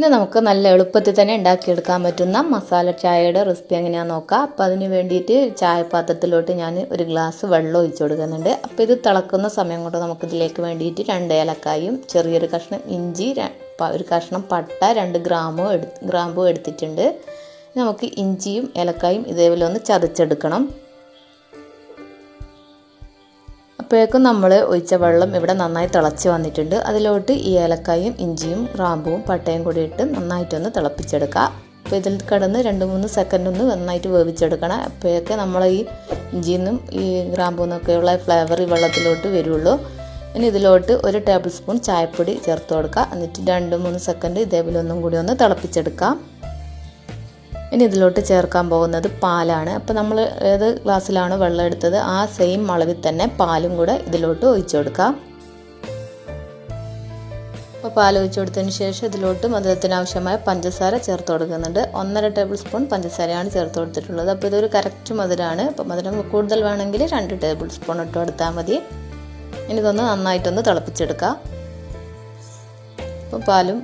ഇന്ന് നമുക്ക് നല്ല എളുപ്പത്തിൽ തന്നെ ഉണ്ടാക്കിയെടുക്കാൻ പറ്റുന്ന മസാല ചായയുടെ റെസിപ്പി എങ്ങനെയാണെന്ന് നോക്കാം. അപ്പോൾ അതിന് വേണ്ടിയിട്ട് ചായപാത്രത്തിലോട്ട് ഞാൻ ഒരു ഗ്ലാസ് വെള്ളം ഒഴിച്ചു കൊടുക്കുന്നുണ്ട്. അപ്പോൾ ഇത് തിളക്കുന്ന സമയം കൊണ്ട് നമുക്കിതിലേക്ക് വേണ്ടിയിട്ട് 2 ഏലക്കായും ചെറിയൊരു കഷ്ണം ഇഞ്ചി, ഒരു കഷ്ണം പട്ട, 2 ഗ്രാമ്പൂ എടുത്തിട്ടുണ്ട്. നമുക്ക് ഇഞ്ചിയും ഏലക്കായും ഇതേപോലെ ഒന്ന് ചതച്ചെടുക്കണം. അപ്പോഴേക്കും നമ്മൾ ഒഴിച്ച വെള്ളം ഇവിടെ നന്നായി തിളച്ച് വന്നിട്ടുണ്ട്. അതിലോട്ട് ഈ ഏലക്കായും ഇഞ്ചിയും ഗ്രാമ്പുവും പട്ടയും കൂടി ഇട്ട് നന്നായിട്ടൊന്ന് തിളപ്പിച്ചെടുക്കുക. അപ്പോൾ ഇതിൽ കിടന്ന് 2-3 സെക്കൻഡ് ഒന്ന് നന്നായിട്ട് വേവിച്ചെടുക്കണം. അപ്പോഴൊക്കെ നമ്മൾ ഈ ഇഞ്ചിയിൽ നിന്നും ഈ ഗ്രാമ്പൂ നിന്നൊക്കെയുള്ള ഫ്ലേവർ ഈ വെള്ളത്തിലോട്ട് വരുള്ളൂ. ഇനി ഇതിലോട്ട് 1 ടേബിൾ സ്പൂൺ ചായപ്പൊടി ചേർത്ത് കൊടുക്കുക. എന്നിട്ട് 2-3 സെക്കൻഡ് ഇതേപോലെ ഒന്നും കൂടി ഒന്ന് തിളപ്പിച്ചെടുക്കാം. ഇനി ഇതിലോട്ട് ചേർക്കാൻ പോകുന്നത് പാലാണ്. അപ്പോൾ നമ്മൾ ഏത് ഗ്ലാസ്സിലാണോ വെള്ളം എടുത്തത് ആ സെയിം അളവിൽ തന്നെ പാലും കൂടെ ഇതിലോട്ട് ഒഴിച്ചു കൊടുക്കാം. അപ്പോൾ പാൽ ഒഴിച്ചു കൊടുത്തതിന് ശേഷം ഇതിലോട്ട് മധുരത്തിന് ആവശ്യമായ പഞ്ചസാര ചേർത്ത് കൊടുക്കുന്നുണ്ട്. 1.5 ടേബിൾ സ്പൂൺ പഞ്ചസാരയാണ് ചേർത്ത് കൊടുത്തിട്ടുള്ളത്. അപ്പോൾ ഇതൊരു കറക്റ്റ് മധുരമാണ്. അപ്പോൾ മധുരം കൂടുതൽ വേണമെങ്കിൽ 2 ടേബിൾ സ്പൂൺ ഇട്ട് കൊടുത്താൽ മതി. ഇനി ഇതൊന്ന് നന്നായിട്ടൊന്ന് തിളപ്പിച്ചെടുക്കാം. അപ്പോൾ പാലും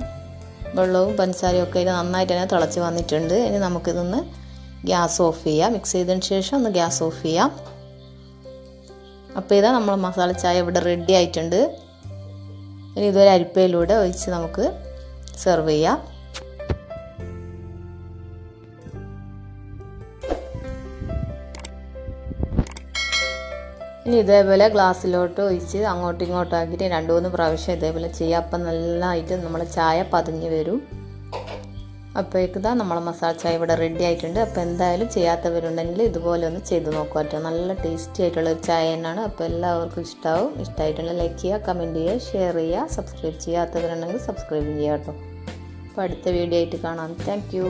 വെള്ളവും പഞ്ചസാരയും ഒക്കെ ഇത് നന്നായിട്ട് തന്നെ തിളച്ച് വന്നിട്ടുണ്ട്. ഇനി നമുക്കിതൊന്ന് ഗ്യാസ് ഓഫ് ചെയ്യാം. മിക്സ് ചെയ്തതിന് ശേഷം ഒന്ന് ഗ്യാസ് ഓഫ് ചെയ്യാം. അപ്പോൾ ഇതാ നമ്മൾ മസാല ചായ ഇവിടെ റെഡി ആയിട്ടുണ്ട്. ഇനി ഇതൊരു അരിപ്പയിലൂടെ ഒഴിച്ച് നമുക്ക് സെർവ് ചെയ്യാം. ഇനി ഇതേപോലെ ഗ്ലാസ്സിലോട്ട് ഒഴിച്ച് അങ്ങോട്ടും ഇങ്ങോട്ടും ആക്കിയിട്ട് 2-3 പ്രാവശ്യം ഇതേപോലെ ചെയ്യുക. അപ്പം നല്ലതായിട്ട് നമ്മൾ ചായ പതിഞ്ഞ് വരും. അപ്പോഴേക്ക് ഇതാ നമ്മളെ മസാല ചായ ഇവിടെ റെഡി ആയിട്ടുണ്ട്. അപ്പോൾ എന്തായാലും ചെയ്യാത്തവരുണ്ടെങ്കിൽ ഇതുപോലെ ഒന്ന് ചെയ്ത് നോക്കുക കേട്ടോ. നല്ല ടേസ്റ്റി ആയിട്ടുള്ളൊരു ചായ തന്നെയാണ്. അപ്പോൾ എല്ലാവർക്കും ഇഷ്ടമാവും. ഇഷ്ടമായിട്ടുണ്ടെങ്കിൽ ലൈക്ക് ചെയ്യുക, കമൻറ്റ് ചെയ്യുക, ഷെയർ ചെയ്യുക, സബ്സ്ക്രൈബ് ചെയ്യാത്തവരുണ്ടെങ്കിൽ സബ്സ്ക്രൈബ് ചെയ്യുക കേട്ടോ. അപ്പോൾ അടുത്ത വീഡിയോ ആയിട്ട് കാണാം. Thank you.